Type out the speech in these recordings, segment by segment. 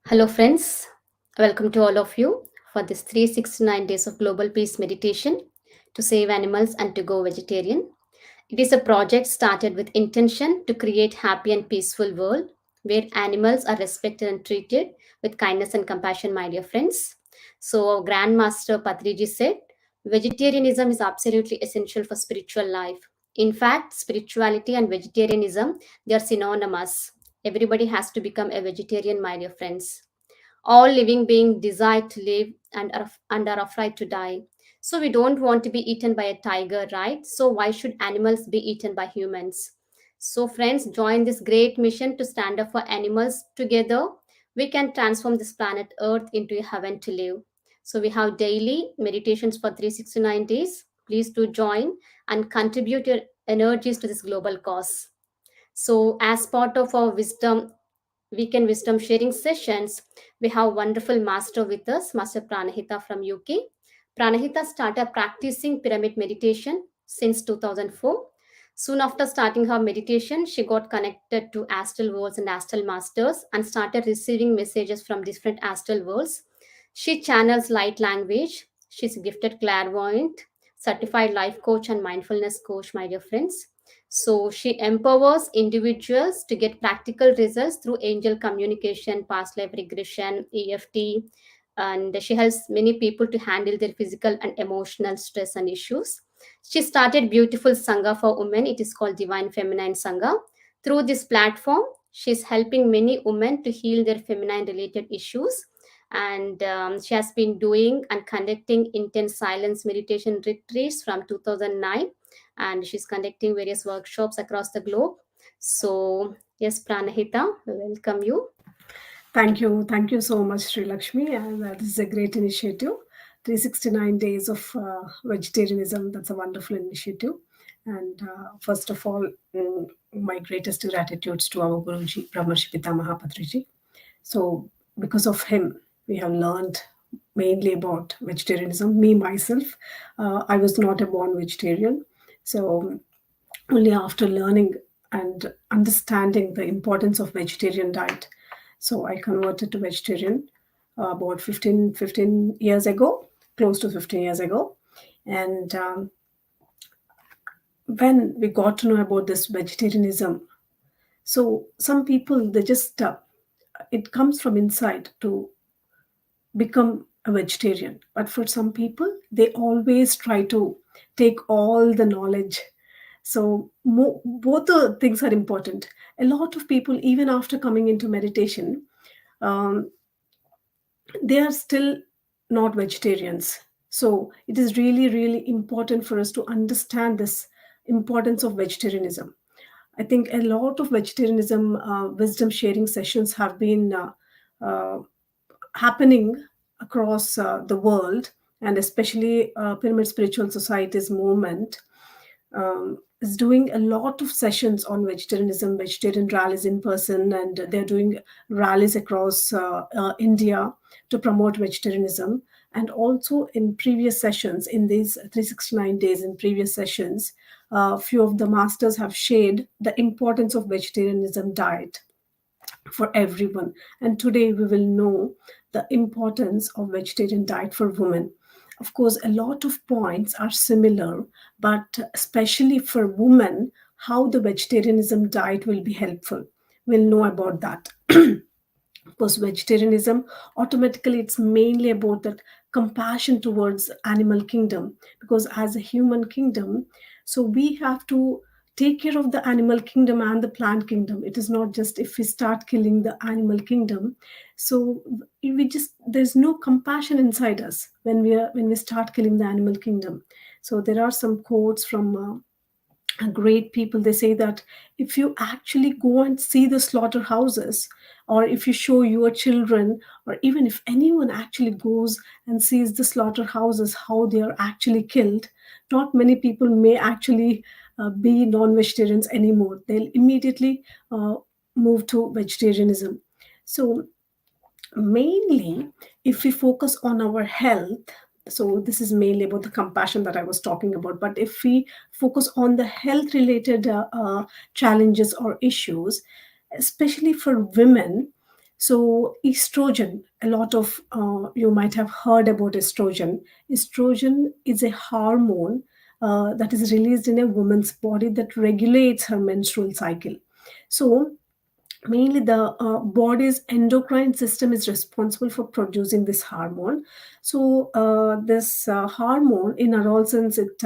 Hello, friends. Welcome to all of you for this 369 days of global peace meditation to save animals and to go vegetarian. It is a project started with intention to create happy and peaceful world where animals are respected and treated with kindness and compassion, my dear friends. So, our Grandmaster Patriji said, vegetarianism is absolutely essential for spiritual life. In fact, spirituality and vegetarianism, they are synonymous. Everybody has to become a vegetarian, my dear friends. All living beings desire to live and are afraid to die. So we don't want to be eaten by a tiger, right? So why should animals be eaten by humans? So friends, join this great mission to stand up for animals. Together we can transform this planet Earth into a heaven to live. So we have daily meditations for 369 days. Please do join and contribute your energies to this global cause. So, as part of our weekend wisdom sharing sessions, we have wonderful master with us, Master Pranahita from UK. Pranahita started practicing pyramid meditation since 2004. Soon after starting her meditation, she got connected to astral worlds and astral masters and started receiving messages from different astral worlds. She channels light language. She's a gifted clairvoyant, certified life coach, and mindfulness coach, my dear friends. So she empowers individuals to get practical results through angel communication, past life regression, EFT, and she helps many people to handle their physical and emotional stress and issues. She started beautiful Sangha for women. It is called Divine Feminine Sangha. Through this platform, she's helping many women to heal their feminine related issues. And she has been doing and conducting intense silence meditation retreats from 2009, and she's conducting various workshops across the globe. So, yes, Pranahita, we welcome you. Thank you. Thank you so much, Sri Lakshmi. And this is a great initiative. 369 days of vegetarianism. That's a wonderful initiative. And first of all, my greatest gratitudes to our Guruji, Brahmarshi Pitamaha Patriji. So, because of him, we have learned mainly about vegetarianism. Me, myself, I was not a born vegetarian. So, only after learning and understanding the importance of vegetarian diet, so I converted to vegetarian about 15 years ago, close to 15 years ago. And when we got to know about this vegetarianism, so some people, they just it comes from inside to become a vegetarian. But for some people, they always try to take all the knowledge. So both the things are important. A lot of people, even after coming into meditation, um, they are still not vegetarians. So it is really, really important for us to understand this importance of vegetarianism. I think a lot of vegetarianism wisdom sharing sessions have been uh, happening across the world, and especially Pyramid Spiritual Society's movement is doing a lot of sessions on vegetarianism, vegetarian rallies in person, and they're doing rallies across India to promote vegetarianism. And also in previous sessions, in these 369 days, in previous sessions, a few of the masters have shared the importance of vegetarianism diet for everyone. And today we will know the importance of vegetarian diet for women. Of course, a lot of points are similar, but especially for women, how the vegetarianism diet will be helpful. We'll know about that. Because vegetarianism, automatically it's mainly about that compassion towards animal kingdom, because as a human kingdom, so we have to take care of the animal kingdom and the plant kingdom. It is not just if we start killing the animal kingdom, so we just, there's no compassion inside us when we start killing the animal kingdom. So there are some quotes from great people. They say that if you actually go and see the slaughterhouses, or if you show your children, or even if anyone actually goes and sees the slaughterhouses, how they are actually killed, not many people may actually be non-vegetarians anymore. They'll immediately move to vegetarianism. So mainly, if we focus on our health, so this is mainly about the compassion that I was talking about, but if we focus on the health related challenges or issues, especially for women, So, estrogen, a lot of you might have heard about estrogen. Estrogen is a hormone that is released in a woman's body that regulates her menstrual cycle. So, mainly the body's endocrine system is responsible for producing this hormone. So this hormone in adolescence, it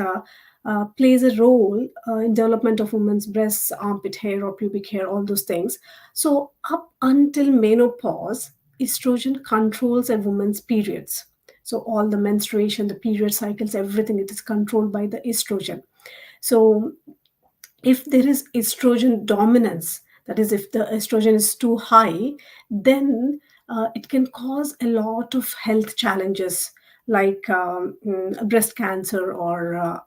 plays a role in development of women's breasts, armpit hair or pubic hair, all those things. So up until menopause, estrogen controls a woman's periods. So all the menstruation, the period cycles, everything, it is controlled by the estrogen. So if there is estrogen dominance, that is, if the estrogen is too high, then it can cause a lot of health challenges like breast cancer or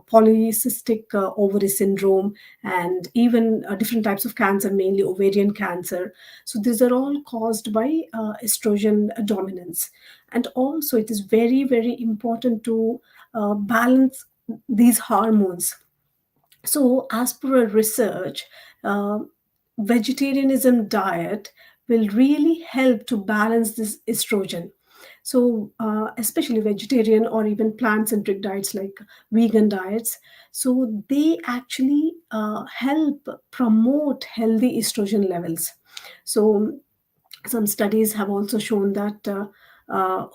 polycystic ovary syndrome, and even different types of cancer, mainly ovarian cancer. So these are all caused by estrogen dominance. And also, it is very, very important to balance these hormones. So, as per a research, uh, vegetarianism diet will really help to balance this estrogen. So, especially vegetarian or even plant centric diets like vegan diets, so they actually help promote healthy estrogen levels. So, some studies have also shown that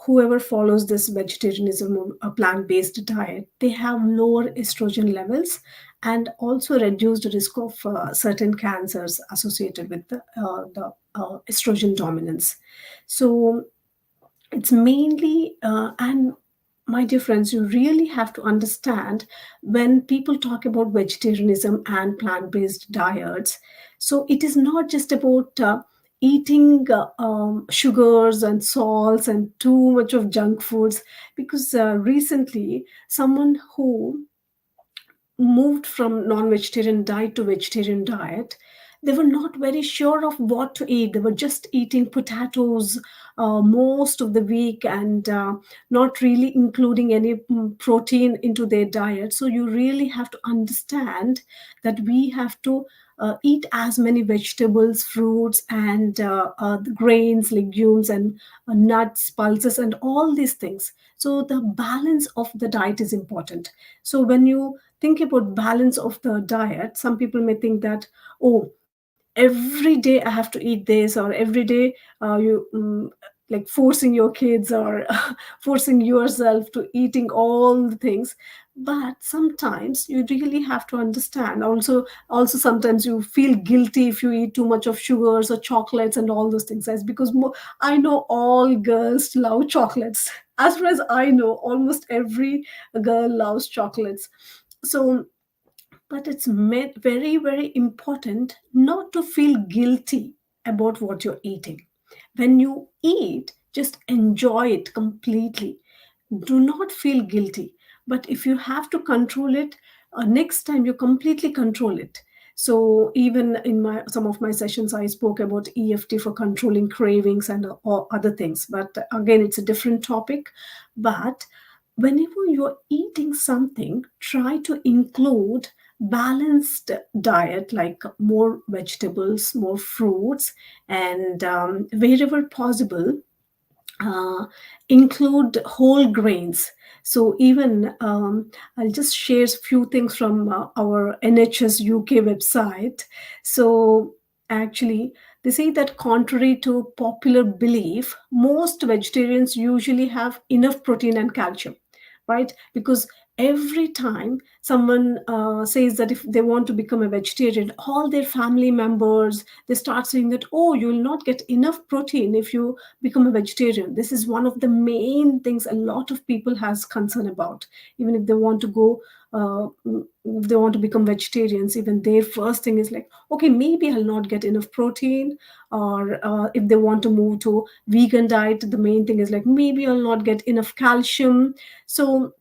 whoever follows this vegetarianism or a plant-based diet, they have lower estrogen levels and also reduced risk of certain cancers associated with the estrogen dominance. So it's mainly and my dear friends, you really have to understand when people talk about vegetarianism and plant-based diets, so it is not just about eating sugars and salts and too much of junk foods. Because recently someone who moved from non-vegetarian diet to vegetarian diet, they were not very sure of what to eat. They were just eating potatoes most of the week, and not really including any protein into their diet. So you really have to understand that we have to eat as many vegetables, fruits, and the grains, legumes, and nuts, pulses, and all these things. So the balance of the diet is important. So when you think about balance of the diet, some people may think that, oh, every day I have to eat this, or every day you like forcing your kids or forcing yourself to eating all the things. But sometimes you really have to understand also sometimes you feel guilty if you eat too much of sugars or chocolates and all those things. As because I know all girls love chocolates. As far as I know, almost every girl loves chocolates. So but it's very, very important not to feel guilty about what you're eating. When you eat, just enjoy it completely. Do not feel guilty. But if you have to control it, next time you completely control it. So even in my some of my sessions, I spoke about EFT for controlling cravings and or other things. But again, it's a different topic. But whenever you're eating something, try to include balanced diet like more vegetables, more fruits, and wherever possible, uh, include whole grains. So even I'll just share a few things from our NHS UK website. So actually, they say that contrary to popular belief, most vegetarians usually have enough protein and calcium, right? Because every time someone says that if they want to become a vegetarian, all their family members, they start saying that, oh, you will not get enough protein if you become a vegetarian. This is one of the main things a lot of people has concern about. Even if they want to go if they want to become vegetarians, even their first thing is like, okay, maybe I'll not get enough protein. Or if they want to move to vegan diet, the main thing is like, maybe I'll not get enough calcium. So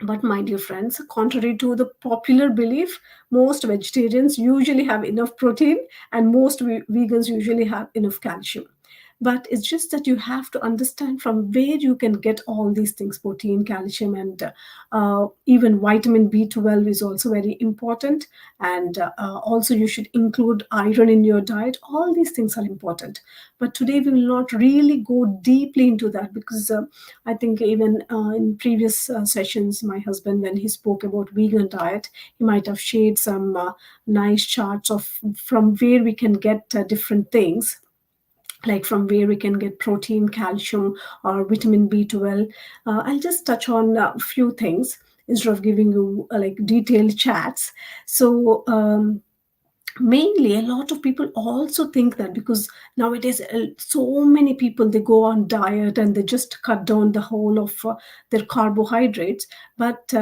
but my dear friends, contrary to the popular belief, most vegetarians usually have enough protein, and most vegans usually have enough calcium. but it's just that you have to understand from where you can get all these things: protein, calcium, and even vitamin B12 is also very important. And also you should include iron in your diet. All these things are important, but today we will not really go deeply into that, because I think even in previous sessions, my husband, when he spoke about vegan diet, he might have shared some nice charts of from where we can get different things, like from where we can get protein, calcium, or vitamin B12. I'll just touch on a few things instead of giving you like detailed chats. So mainly, a lot of people also think that because nowadays so many people, they go on diet and they just cut down the whole of their carbohydrates. But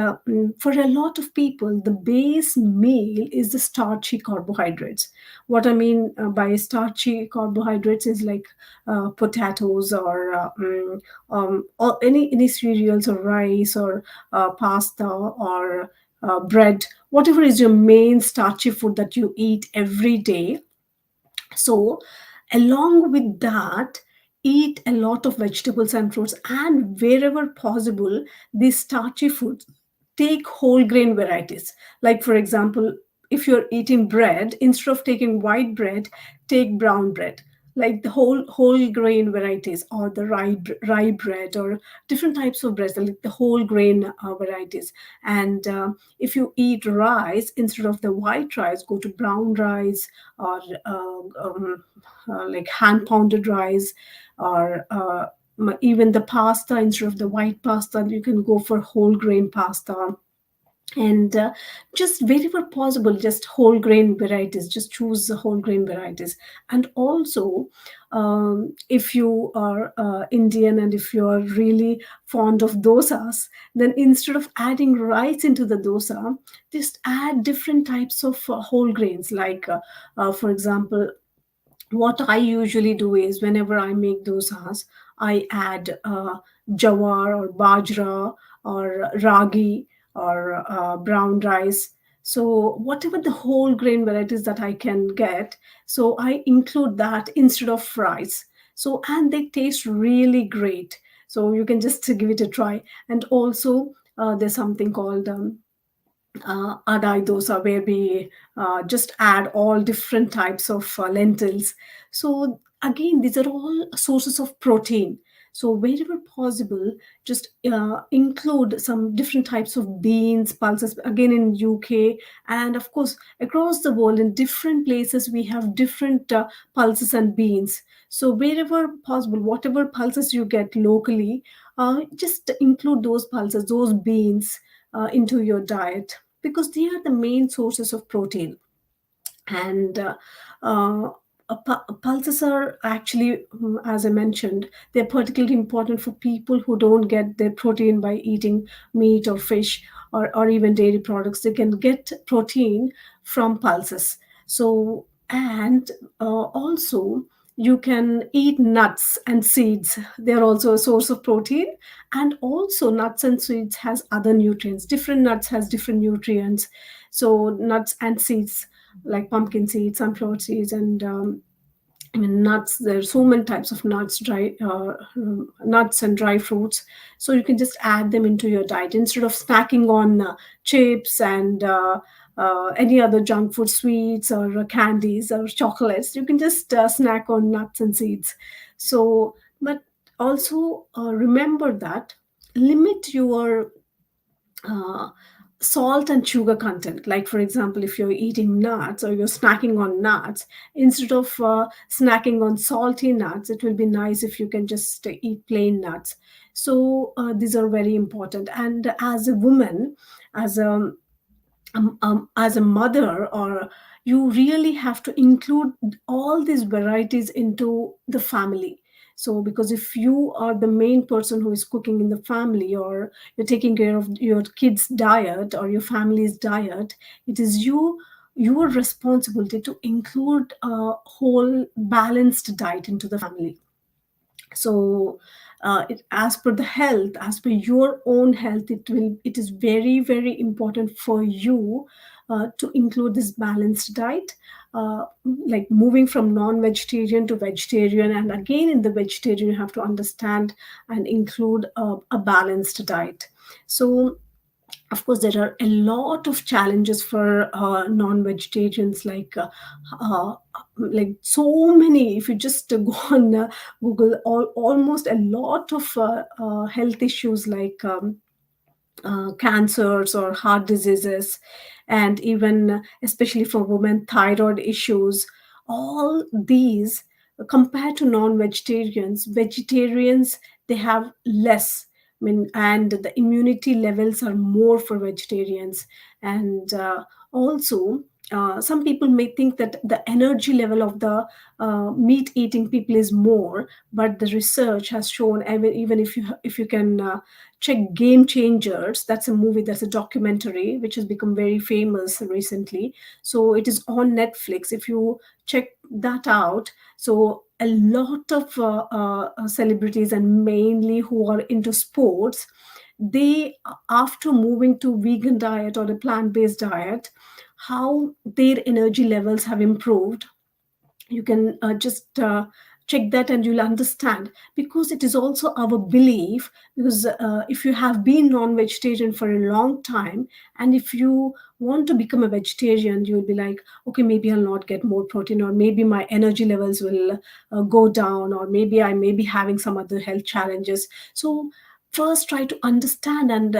for a lot of people, the base meal is the starchy carbohydrates. What I mean by starchy carbohydrates is like potatoes, or any cereals, or rice, or pasta, or bread, whatever is your main starchy food that you eat every day. So, along with that, eat a lot of vegetables and fruits, and wherever possible, these starchy foods, take whole grain varieties. Like, for example, if you're eating bread, instead of taking white bread, take brown bread. Like the whole grain varieties, or the rye bread, or different types of breads, like the whole grain varieties. And if you eat rice, instead of the white rice, go to brown rice, or like hand pounded rice, or even the pasta, instead of the white pasta, you can go for whole grain pasta. And just wherever possible, just whole grain varieties, just choose the whole grain varieties. And also, if you are Indian, and if you are really fond of dosas, then instead of adding rice into the dosa, just add different types of whole grains. Like for example, what I usually do is, whenever I make dosas, I add jawar, or bajra, or ragi, or brown rice. So whatever the whole grain varieties that I can get, so I include that instead of rice. So, and they taste really great. So you can just give it a try. And also there's something called adai dosa, where we just add all different types of lentils. So again, these are all sources of protein. So wherever possible, just include some different types of beans, pulses. Again, in UK, and of course across the world, in different places, we have different pulses and beans. So wherever possible, whatever pulses you get locally, just include those pulses, those beans into your diet, because they are the main sources of protein. And uh, pulses are actually, as I mentioned, they're particularly important for people who don't get their protein by eating meat or fish, or even dairy products. They can get protein from pulses. So, and also, you can eat nuts and seeds. They're also a source of protein. And also, nuts and seeds has other nutrients. Different nuts has different nutrients. So nuts and seeds, like pumpkin seeds, sunflower seeds, and I mean nuts. There are so many types of nuts, dry nuts and dry fruits. So you can just add them into your diet instead of snacking on chips and any other junk food, sweets, or candies, or chocolates. You can just snack on nuts and seeds. So, but also remember that limit your uh, salt and sugar content. Like, for example, if you're eating nuts, or you're snacking on nuts, instead of snacking on salty nuts, it will be nice if you can just eat plain nuts. So these are very important. And as a woman, as a as a mother, or you really have to include all these varieties into the family. So because if you are the main person who is cooking in the family, or you're taking care of your kids diet or your family's diet, it is your responsibility to include a whole balanced diet into the family. So as per the health, as per your own health, it is very very important for you to include this balanced diet, like moving from non-vegetarian to vegetarian, and again in the vegetarian you have to understand and include a balanced diet. So of course there are a lot of challenges for non-vegetarians, like so many. If you just go on Google, almost a lot of health issues, like cancers or heart diseases, and even especially for women, thyroid issues. All these, compared to non-vegetarians, vegetarians, they have less. I mean, and the immunity levels are more for vegetarians. And also, some people may think that the energy level of the meat eating people is more, but the research has shown, even if you can check Game Changers, that's a movie, that's a documentary which has become very famous recently. So it is on Netflix. If you check that out, so a lot of celebrities, and mainly who are into sports, they, after moving to vegan diet or a plant-based diet, how their energy levels have improved. You can just check that and you'll understand, because it is also our belief. Because if you have been non-vegetarian for a long time, and if you want to become a vegetarian, you'll be like, okay, maybe I'll not get more protein, or maybe my energy levels will go down, or maybe I may be having some other health challenges. So first try to understand and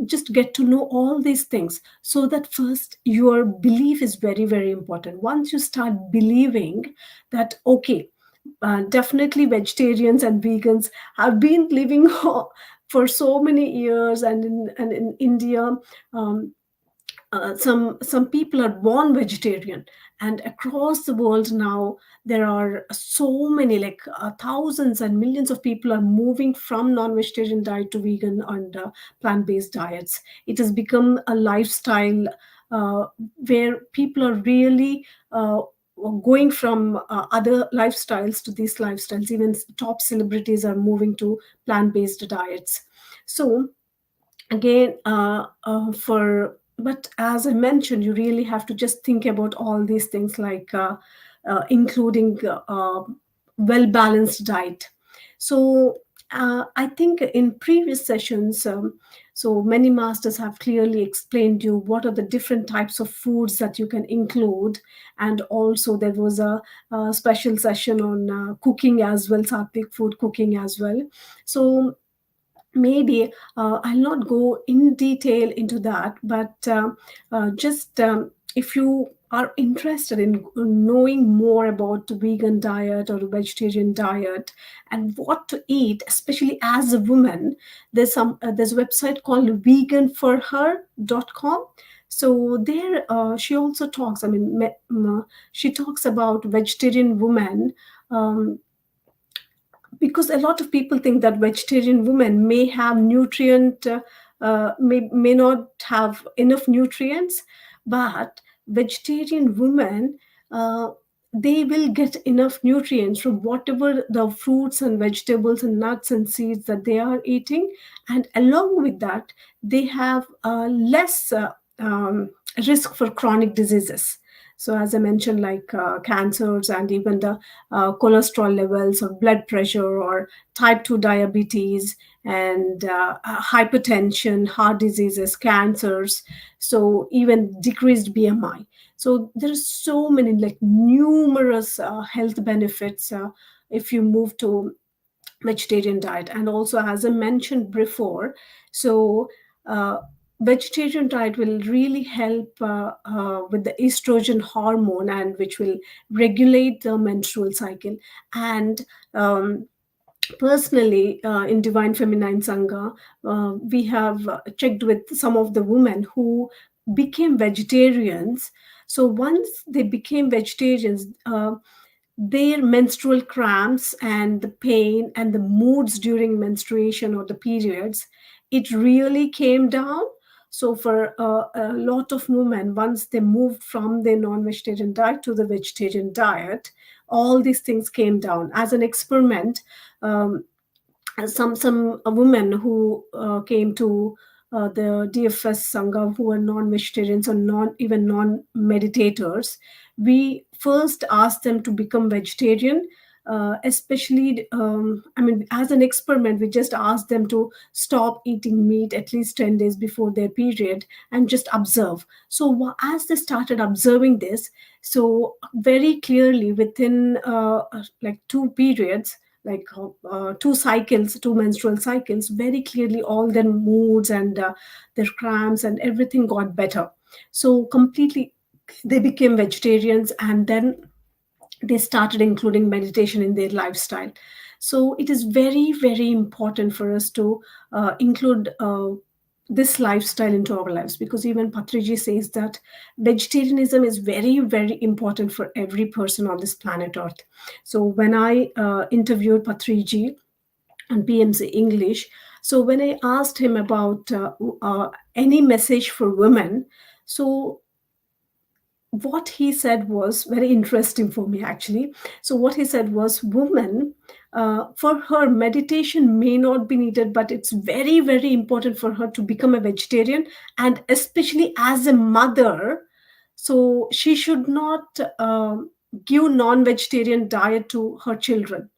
just get to know all these things, so that first your belief is very, very important. Once you start believing that, okay, definitely vegetarians and vegans have been living for so many years, and in India, um, some people are born vegetarian, and across the world now there are so many, like thousands and millions of people are moving from non-vegetarian diet to vegan and plant-based diets. It has become a lifestyle, uh, where people are really going from other lifestyles to these lifestyles. Even top celebrities are moving to plant-based diets. So again, for but as I mentioned, you really have to just think about all these things, like including well balanced diet. So I think in previous sessions, so many masters have clearly explained you what are the different types of foods that you can include. And also there was a special session on cooking as well, sattvic food cooking as well. So maybe I'll not go in detail into that, but just if you are interested in knowing more about the vegan diet or the vegetarian diet and what to eat, especially as a woman, there's a website called veganforher.com. So there she also talks, I mean, she talks about vegetarian women, um, because a lot of people think that vegetarian women may have may not have enough nutrients, but vegetarian women, uh, they will get enough nutrients from whatever the fruits and vegetables and nuts and seeds that they are eating. And along with that, they have less risk for chronic diseases. So as I mentioned, like cancers, and even the cholesterol levels or blood pressure or type 2 diabetes, and hypertension, heart diseases, cancers, so even decreased BMI. So there are so many, like numerous health benefits if you move to vegetarian diet. And also, as I mentioned before, so uh, vegetarian diet will really help with the estrogen hormone, and which will regulate the menstrual cycle. And personally, in Divine Feminine Sangha, we have checked with some of the women who became vegetarians. So once they became vegetarians, their menstrual cramps and the pain and the moods during menstruation or the periods, it really came down. So for a lot of women, once they moved from their non-vegetarian diet to the vegetarian diet, all these things came down. As an experiment, some women who came to the DFS Sangha, who are non-vegetarians or non even non-meditators, we first ask them to become vegetarian. Especially, I mean, as an experiment, we just ask them to stop eating meat at least 10 days before their period and just observe. So, as they started observing this, so very clearly within like two periods, like two cycles, two menstrual cycles, very clearly all their moods and their cramps and everything got better. So completely they became vegetarians, and then they started including meditation in their lifestyle. So it is very, very important for us to include this lifestyle into our lives, because even Patriji says that vegetarianism is very, very important for every person on this planet Earth. So when I interviewed Patriji on PMC English, so when I asked him about any message for women, so what he said was very interesting for me actually. So what he said was, woman, for her, meditation may not be needed, but it's very, very important for her to become a vegetarian, and especially as a mother, so she should not give non-vegetarian diet to her children.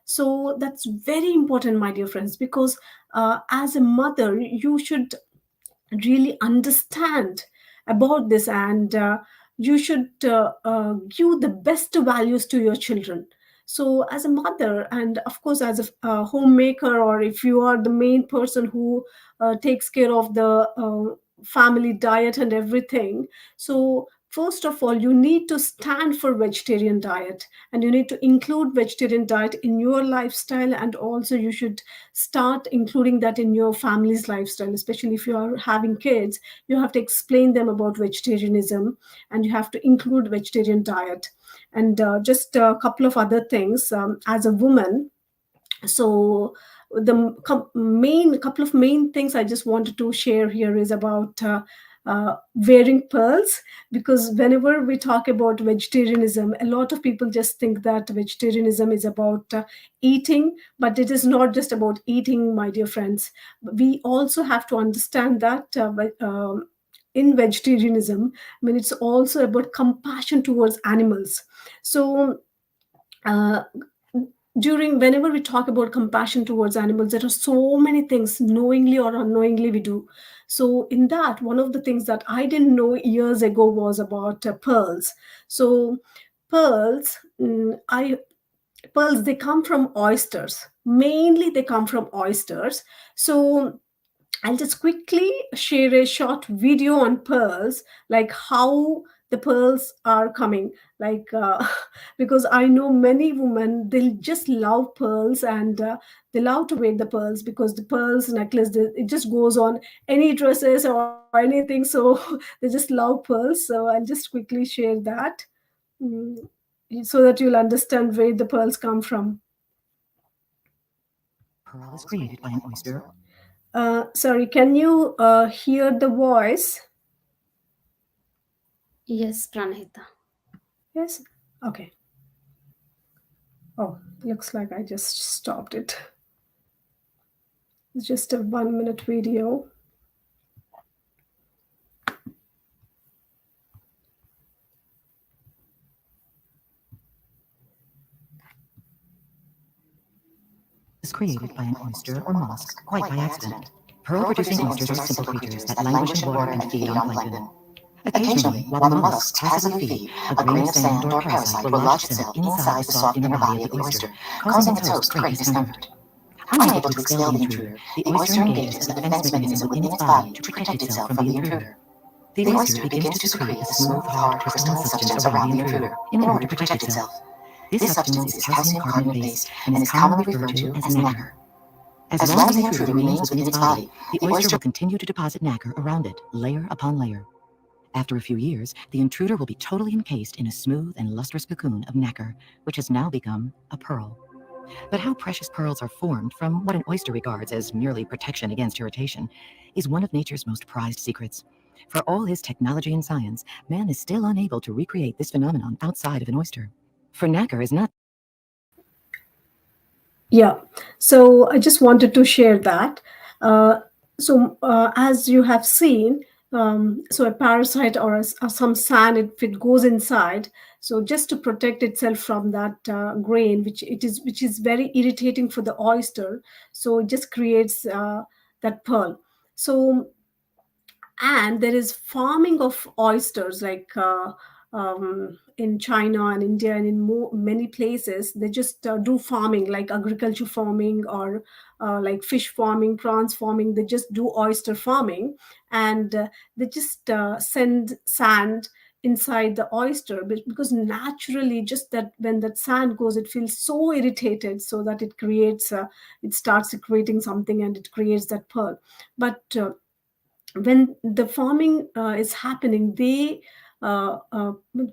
So that's very important, my dear friends, because as a mother you should really understand about this, and you should give the best values to your children. So as a mother, and of course as a homemaker, or if you are the main person who takes care of the family diet and everything, so first of all you need to stand for vegetarian diet, and you need to include vegetarian diet in your lifestyle, and also you should start including that in your family's lifestyle. Especially if you are having kids, you have to explain them about vegetarianism, and you have to include vegetarian diet. And just a couple of other things, as a woman, so the main couple of main things I just wanted to share here is about wearing pearls, because whenever we talk about vegetarianism, a lot of people just think that vegetarianism is about eating, but it is not just about eating, my dear friends. We also have to understand that in vegetarianism, I mean, it's also about compassion towards animals. So uh, during whenever we talk about compassion towards animals, there are so many things knowingly or unknowingly we do. So in that, one of the things that I didn't know years ago was about pearls. So pearls, I pearls, they come from oysters, mainly they come from oysters. So I'll just quickly share a short video on pearls, like how the pearls are coming. Like, because I know many women, they just love pearls, and they love to wear the pearls, because the pearls necklace, it just goes on any dresses or anything. So they just love pearls. So I'll just quickly share that, mm, so that you'll understand where the pearls come from. Pearl is created by an oyster. Sorry, can you hear the voice? Yes, Pranahita. Yes? Okay. Oh, looks like I just stopped it. It's just a 1 minute video. Is created by an oyster or mollusk quite by accident. Pearl-producing oysters are simple creatures that languish in water and feed on plankton. Occasionally, while the mollusk passively feed, a grain of sand or parasite will lodge itself inside the soft inner body of the oyster, causing its host great discomfort. Unable to expel the intruder, the oyster engages a defense mechanism within its body to protect itself from the intruder. The oyster begins to secrete a smooth, hard, crystalline substance around the intruder in order to protect itself. This substance is calcium carbonate-based and is commonly referred to as nacre. As long as the intruder remains within its body, the oyster will continue to deposit nacre around it, layer upon layer. After a few years, the intruder will be totally encased in a smooth and lustrous cocoon of nacre, which has now become a pearl. But how precious pearls are formed from what an oyster regards as merely protection against irritation is one of nature's most prized secrets. For all his technology and science, man is still unable to recreate this phenomenon outside of an oyster. For nacre is not. Yeah. So I just wanted to share that. Uh, So as you have seen, so a parasite or some sand, if it goes inside, so just to protect itself from that grain, which is very irritating for the oyster, so it just creates that pearl. So, and there is farming of oysters, like in China and India and in many places they just do farming, like agriculture farming, or like fish farming, prawns farming. They just do oyster farming, and they just send sand inside the oyster, because naturally, just that when that sand goes, it feels so irritated, so that it starts creating something, and it creates that pearl. But when the farming is happening, they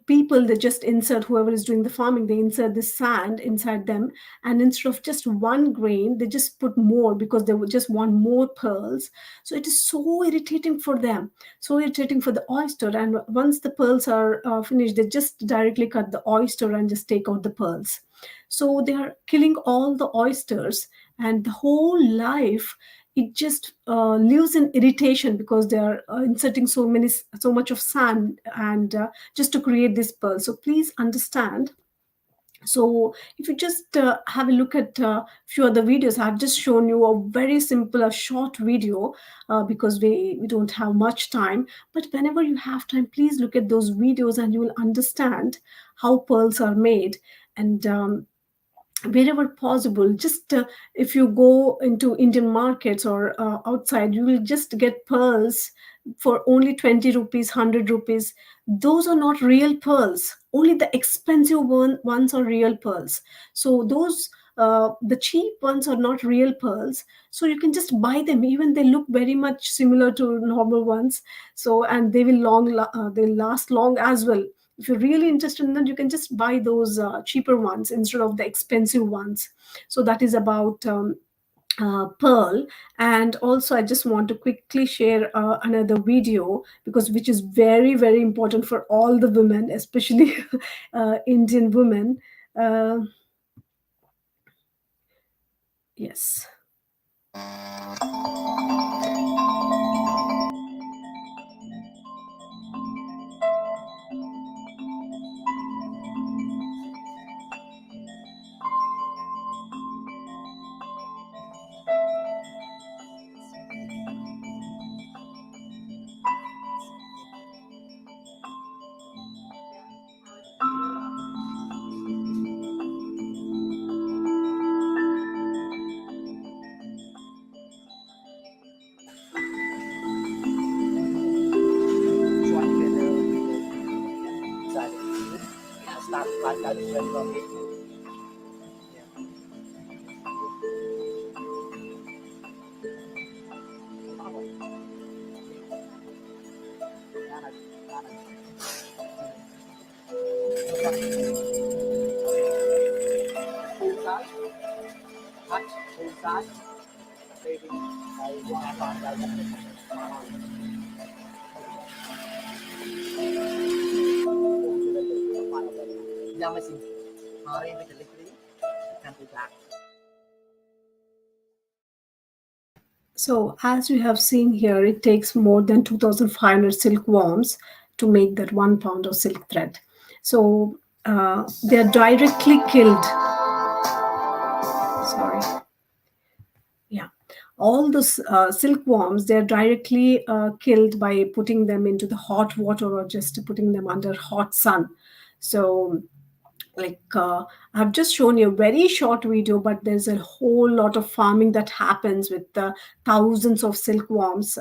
people, they just insert, whoever is doing the farming, they insert the sand inside them, and instead of just one grain, they just put more, because they would just want more pearls. So it is so irritating for them, so irritating for the oyster. And once the pearls are finished, they just directly cut the oyster and just take out the pearls. So they are killing all the oysters, and the whole life, it just lives in irritation, because they are inserting so much of sand, and just to create this pearl. So please understand. So if you just have a look at a few other videos, I've just shown you a very simple, a short video, because we don't have much time. But whenever you have time, please look at those videos, and you will understand how pearls are made. And wherever possible, just if you go into Indian markets or outside, you will just get pearls for only 20 rupees, 100 rupees. Those are not real pearls. Only the expensive ones are real pearls. So those the cheap ones are not real pearls. So you can just buy them, even they look very much similar to normal ones. So, and they will they'll last long as well. If you're really interested in that, you can just buy those cheaper ones instead of the expensive ones. So that is about pearl. And also, I just want to quickly share another video, because which is very, very important for all the women, especially Indian women. uh, yes. So, as you have seen here, it takes more than 2,500 silkworms to make that 1 pound of silk thread. So, they are directly killed. Sorry. Yeah. All those silkworms, they're directly killed by putting them into the hot water, or just putting them under hot sun. So, like I've just shown you a very short video, but there's a whole lot of farming that happens with thousands of silkworms.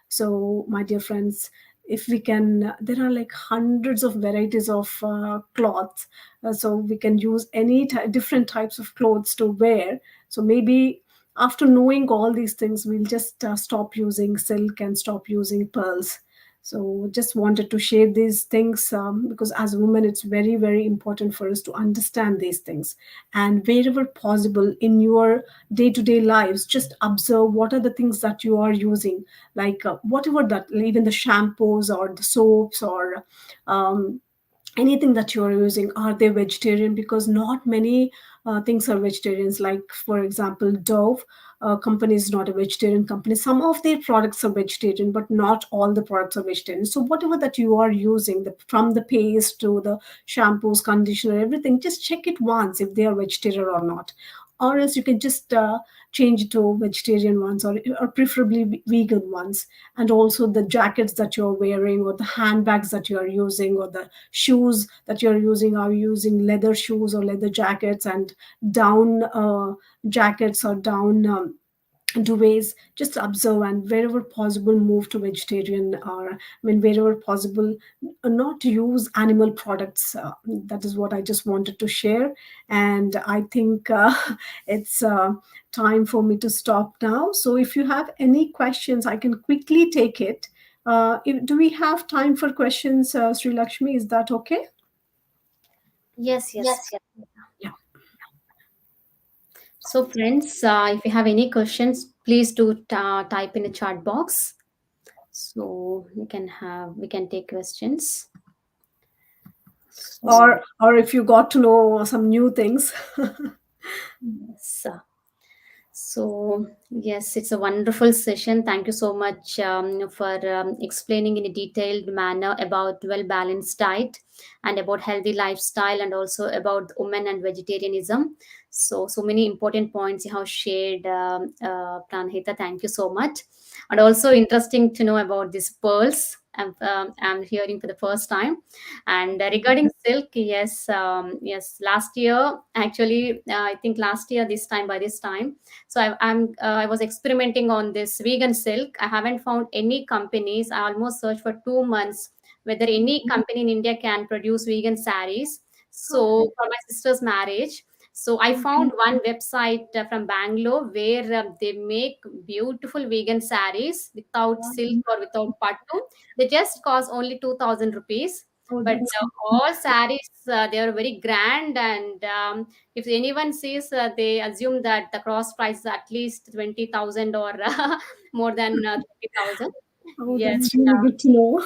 So my dear friends, if we can, there are like hundreds of varieties of cloths, so we can use different types of clothes to wear. So maybe after knowing all these things, we'll just stop using silk and stop using pearls. So just wanted to share these things, because as a woman, it's very, very important for us to understand these things. And wherever possible in your day-to-day lives, just observe what are the things that you are using, like whatever that, even the shampoos or the soaps, or um, anything that you are using, are they vegetarian? Because not many things are vegetarians. Like for example, Dove company is not a vegetarian company. Some of their products are vegetarian, but not all the products are vegetarian. So whatever that you are using, from the paste to the shampoos, conditioner, everything, just check it once if they are vegetarian or not. Or else you can just change it to vegetarian ones, or preferably vegan ones. And also the jackets that you're wearing, or the handbags that you're using, or the shoes that you're using, are you using leather shoes or leather jackets, and down jackets or down duvets. Just observe, and wherever possible move to vegetarian, or I mean wherever possible not use animal products. That is what I just wanted to share. And I think it's time for me to stop now. So if you have any questions, I can quickly take it. Do we have time for questions, Sri Lakshmi? Is that okay? Yes, yes. Yeah. So, friends, if you have any questions, please do type in the chat box. So we can take questions. So Or if you got to know some new things. yes. So, yes, it's a wonderful session. Thank you so much for explaining in a detailed manner about well balanced diet and about healthy lifestyle and also about women and vegetarianism. So, so many important points you have shared, Pranahita. Thank you so much. And also interesting to know about these pearls. I'm hearing for the first time. And regarding silk, yes, yes, last year, actually, I think last year, this time, by this time, so I was experimenting on this vegan silk. I haven't found any companies. I almost searched for 2 months whether any company in India can produce vegan saris. So Okay. for my sister's marriage, so I found one website from Bangalore where they make beautiful vegan saris without silk or without pattu. They just cost only 2,000 rupees. Oh, But that's all saris, they are very grand, and if anyone sees, they assume that the cross price is at least 20,000 or more than 20,000. oh, Yes, that's really good to know.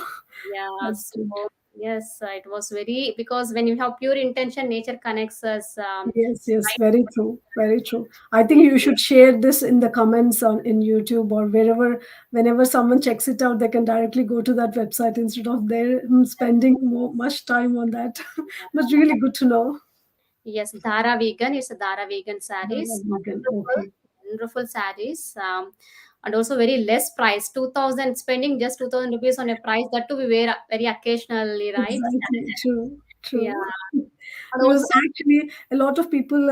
yeah. That's So good. yes, it was very, because when you have pure intention, nature connects us. Yes, yes, very true, very true. I think you should share this in the comments on in YouTube or wherever. Whenever someone checks it out, they can directly go to that website instead of their spending much time on that. But really good to know. Yes, Dhara Vegan. It's a Dhara Vegan Dara sarees. vegan. Wonderful, Okay. wonderful sarees. And also very less price. 2,000, spending just 2,000 rupees on a price that to be very occasionally, right? Exactly. True. Yeah. True. And Because also, actually a lot of people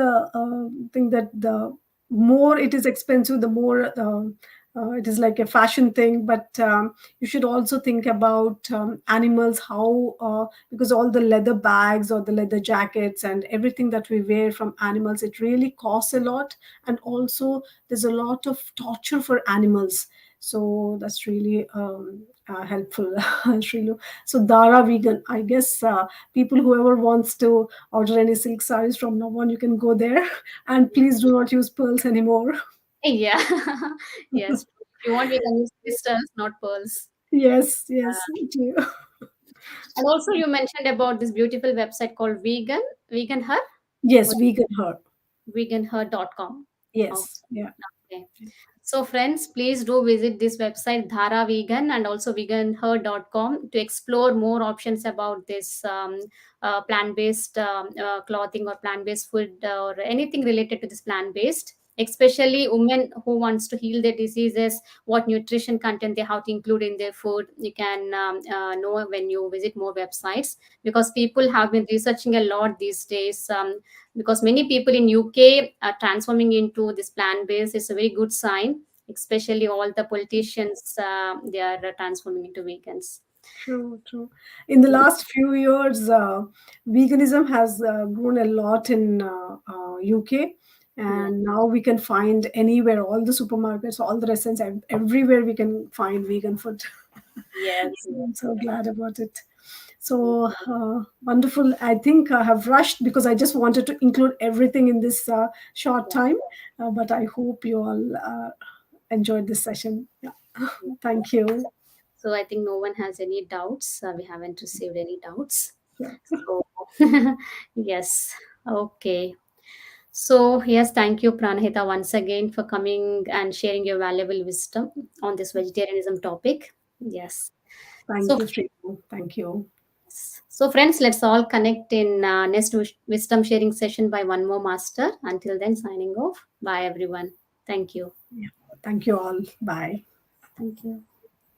think that the more it is expensive, the more it is like a fashion thing. But you should also think about animals, how because all the leather bags or the leather jackets and everything that we wear from animals, it really costs a lot. And also there's a lot of torture for animals. So that's really helpful. Shrilu. So Dara vegan, I guess people, whoever wants to order any silk sarees from now on, you can go there. And please do not use pearls anymore. yeah, yes. If you want, we can use crystals, not pearls. Yes, yes, me too. And also, you mentioned about this beautiful website called Vegan Her, Yes, or vegan her. veganher.com. Yes, Okay. yeah, Okay. So, friends, please do visit this website, Dhara Vegan, and also veganher.com to explore more options about this plant based clothing or plant based food or anything related to this plant based. Especially women who wants to heal their diseases, what nutrition content they have to include in their food. You can know when you visit more websites, because people have been researching a lot these days. Because many people in UK are transforming into this plant based. It's a very good sign, especially all the politicians, they are transforming into vegans. true, true. In the last few years, veganism has grown a lot in UK. Yeah. And now we can find anywhere, all the supermarkets, all the restaurants, everywhere we can find vegan food. Yes, So I'm yes, so glad about it. yes. So wonderful. I think I have rushed because I just wanted to include everything in this short Yeah. time. But I hope you all enjoyed this session. Yeah. Yeah. Thank you. So I think no one has any doubts. We haven't received any doubts. Yeah. So, yes, okay. So, yes, thank you, Pranahita, once again for coming and sharing your valuable wisdom on this vegetarianism topic. Yes. Thank So, you, Sriku. Thank you. so friends, let's all connect in next wisdom sharing session by one more master. Until then, signing off. Bye, everyone. Thank you. Yeah. Thank you all. Bye. Thank you.